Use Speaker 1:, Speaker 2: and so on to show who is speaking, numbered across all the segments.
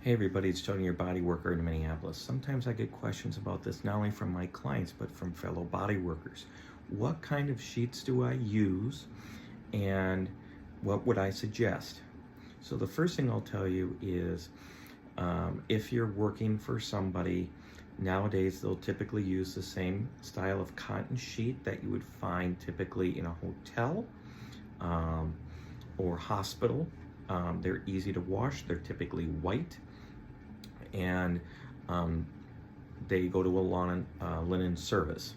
Speaker 1: Hey everybody, it's Tony, your body worker in Minneapolis. Sometimes I get questions about this not only from my clients but from fellow body workers. What kind of sheets do I use and what would I suggest? So the first thing I'll tell you is if you're working for somebody, nowadays they'll typically use the same style of cotton sheet that you would find typically in a hotel or hospital. They're easy to wash, they're typically white, and they go to a linen service.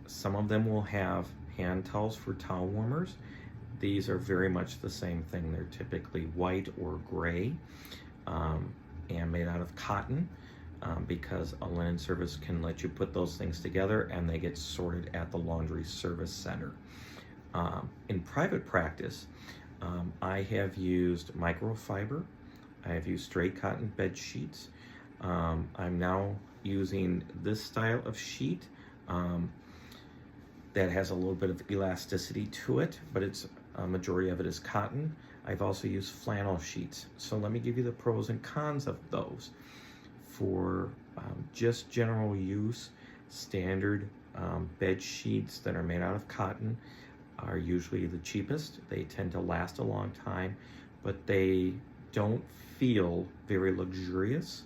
Speaker 1: Some of them will have hand towels for towel warmers. These are very much the same thing. They're typically white or gray and made out of cotton because a linen service can let you put those things together and they get sorted at the laundry service center. In private practice, I have used microfiber. I have used straight cotton bed sheets. I'm now using this style of sheet that has a little bit of elasticity to it, but it's a majority of it is cotton. I've also used flannel sheets. So let me give you the pros and cons of those. For just general use, standard bed sheets that are made out of cotton are usually the cheapest. They tend to last a long time, but they don't feel very luxurious,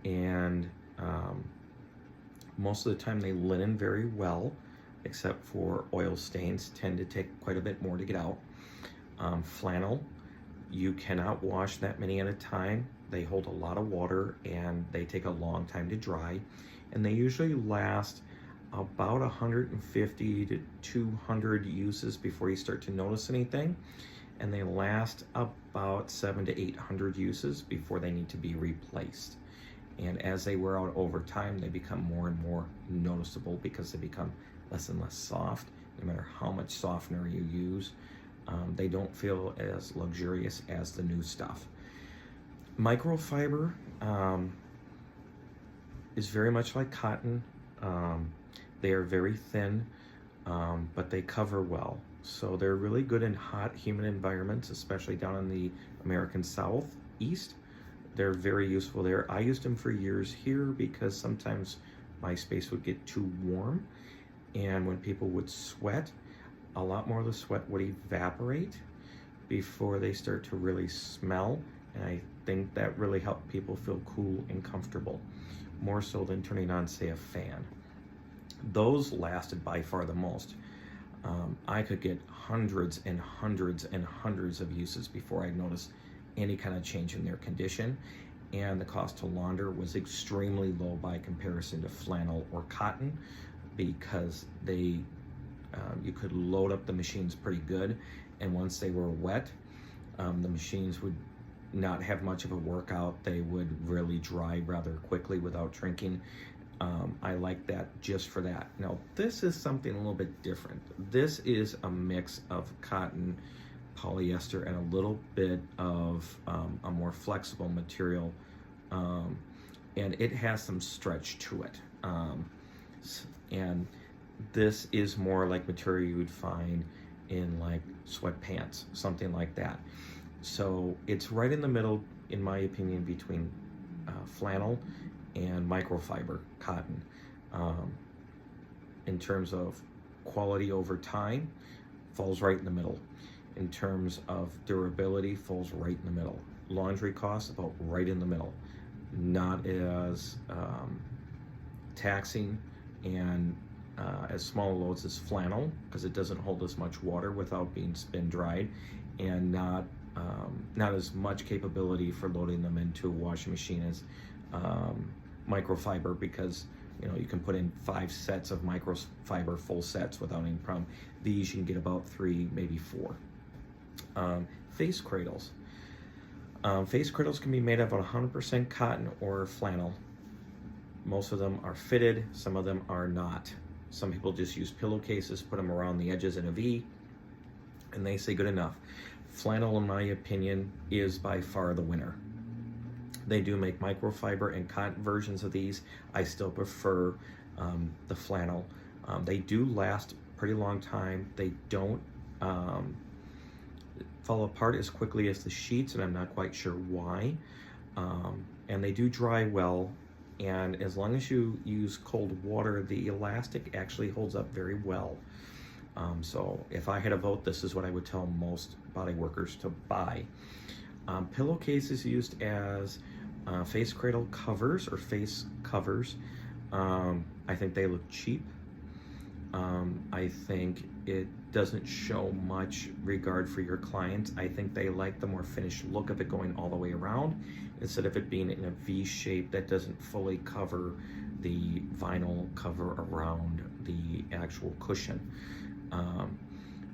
Speaker 1: and most of the time they linen very well, except for oil stains tend to take quite a bit more to get out. Flannel, you cannot wash that many at a time. They hold a lot of water and they take a long time to dry, and they usually last about 150 to 200 uses before you start to notice anything, and they last about 700 to 800 uses before they need to be replaced. And as they wear out over time, they become more and more noticeable because they become less and less soft. No matter how much softener you use, they don't feel as luxurious as the new stuff. Microfiber is very much like cotton. They are very thin, but they cover well. So they're really good in hot, humid environments, especially down in the American Southeast. They're very useful there. I used them for years here because sometimes my space would get too warm, and when people would sweat, a lot more of the sweat would evaporate before they start to really smell, and I think that really helped people feel cool and comfortable, more so than turning on, say, a fan. Those lasted by far the most. I could get hundreds and hundreds and hundreds of uses before I noticed any kind of change in their condition, and the cost to launder was extremely low by comparison to flannel or cotton, because they you could load up the machines pretty good, and once they were wet, the machines would not have much of a workout. They would really dry rather quickly without shrinking. I like that just for that. Now, this is something a little bit different. This is a mix of cotton, polyester, and a little bit of a more flexible material, and it has some stretch to it. And this is more like material you would find in like sweatpants, something like that. So it's right in the middle, in my opinion, between flannel and microfiber cotton. In terms of quality over time, falls right in the middle. In terms of durability, falls right in the middle. Laundry costs, about right in the middle. Not as taxing and as small loads as flannel, because it doesn't hold as much water without being spin dried, and not as much capability for loading them into a washing machine as microfiber, because you can put in 5 sets of microfiber, full sets, without any problem. These you can get about 3, maybe 4. Face cradles. Face cradles can be made of 100% cotton or flannel. Most of them are fitted, some of them are not. Some people just use pillowcases, put them around the edges in a V, and they say good enough. Flannel, in my opinion, is by far the winner. They do make microfiber and cotton versions of these. I still prefer the flannel. They do last a pretty long time. They don't fall apart as quickly as the sheets, and I'm not quite sure why. And they do dry well, and as long as you use cold water, the elastic actually holds up very well. So if I had a vote, this is what I would tell most body workers to buy. Pillowcases used as face cradle covers or face covers. I think they look cheap. I think it doesn't show much regard for your clients. I think they like the more finished look of it going all the way around instead of it being in a V shape that doesn't fully cover the vinyl cover around the actual cushion.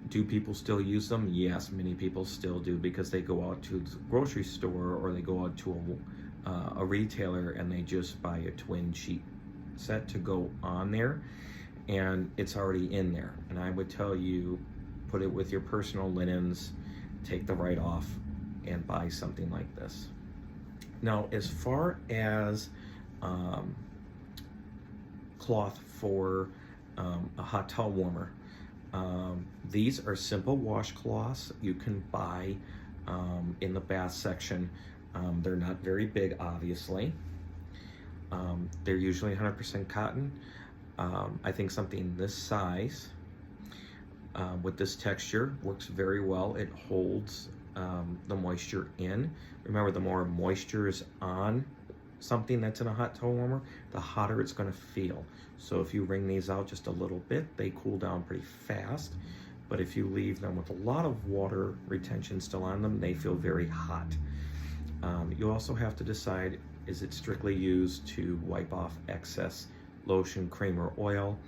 Speaker 1: Do people still use them? Yes, many people still do, because they go out to the grocery store or they go out to a retailer and they just buy a twin sheet set to go on there, and it's already in there. And I would tell you, put it with your personal linens, take the right off, and buy something like this. Now, as far as cloth for a hot towel warmer, these are simple washcloths you can buy in the bath section. They're not very big, obviously. They're usually 100% cotton. I think something this size with this texture works very well. It holds the moisture in. Remember, the more moisture is on something that's in a hot towel warmer, the hotter it's going to feel. So if you wring these out just a little bit, they cool down pretty fast. But if you leave them with a lot of water retention still on them, they feel very hot. You also have to decide, is it strictly used to wipe off excess lotion, cream, or oil?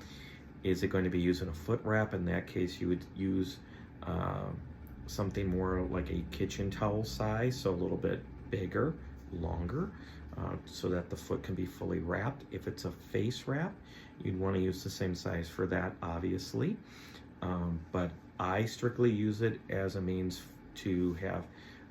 Speaker 1: Is it going to be used in a foot wrap? In that case, you would use something more like a kitchen towel size, so a little bit bigger, longer, so that the foot can be fully wrapped. If it's a face wrap, you'd want to use the same size for that, obviously. But I strictly use it as a means to have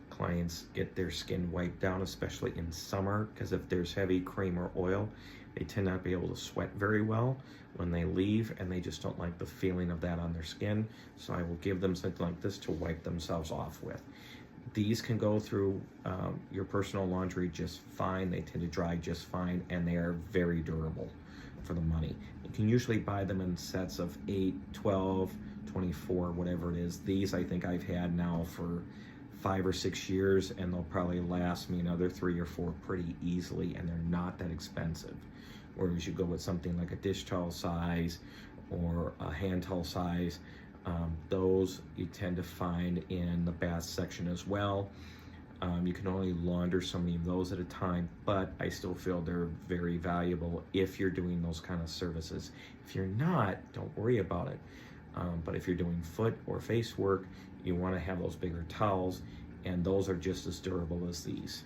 Speaker 1: clients get their skin wiped down, especially in summer, because if there's heavy cream or oil, they tend not to be able to sweat very well when they leave, and they just don't like the feeling of that on their skin. So I will give them something like this to wipe themselves off with. These can go through your personal laundry just fine. They tend to dry just fine, and they are very durable for the money. You can usually buy them in sets of 8, 12, 24, whatever it is. These I think I've had now for 5 or 6 years, and they'll probably last me another 3 or 4 pretty easily, and they're not that expensive. Whereas you go with something like a dish towel size or a hand towel size, those you tend to find in the bath section as well. You can only launder so many of those at a time, but I still feel they're very valuable if you're doing those kind of services. If you're not, don't worry about it. But if you're doing foot or face work, you want to have those bigger towels, and those are just as durable as these.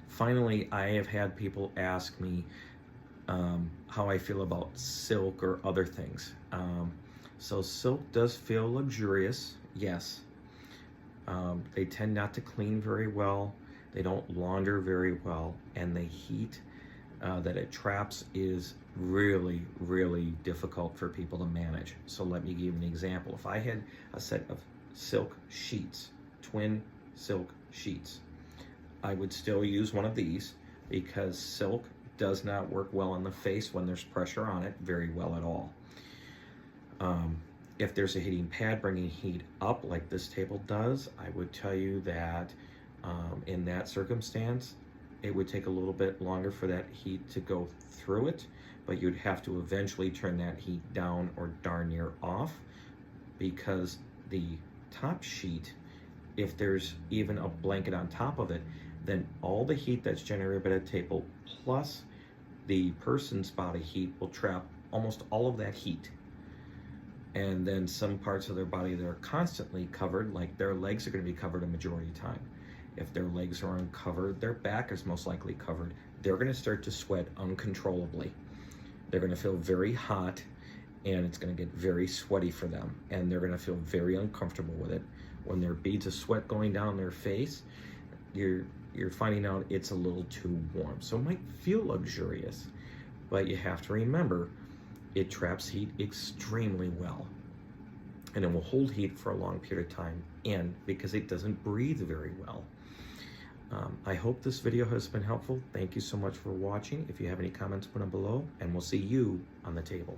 Speaker 1: Finally, I have had people ask me how I feel about silk or other things. So silk does feel luxurious, yes. They tend not to clean very well. They don't launder very well, and the heat that it traps is really, really difficult for people to manage. So let me give you an example. If I had a set of silk sheets, twin silk sheets, I would still use one of these, because silk does not work well on the face when there's pressure on it very well at all. If there's a heating pad bringing heat up like this table does, I would tell you that in that circumstance, it would take a little bit longer for that heat to go through it, but you'd have to eventually turn that heat down or darn near off, because the top sheet, if there's even a blanket on top of it, then all the heat that's generated by the table plus the person's body heat will trap almost all of that heat. And then some parts of their body that are constantly covered, like their legs, are going to be covered a majority of the time. If their legs are uncovered, their back is most likely covered. They're going to start to sweat uncontrollably. They're going to feel very hot, and it's going to get very sweaty for them, and they're going to feel very uncomfortable with it. When there are beads of sweat going down their face, you're finding out it's a little too warm. So it might feel luxurious, but you have to remember, it traps heat extremely well. and it will hold heat for a long period of time, and because it doesn't breathe very well. I hope this video has been helpful. Thank you so much for watching. If you have any comments, put them below, and we'll see you on the table.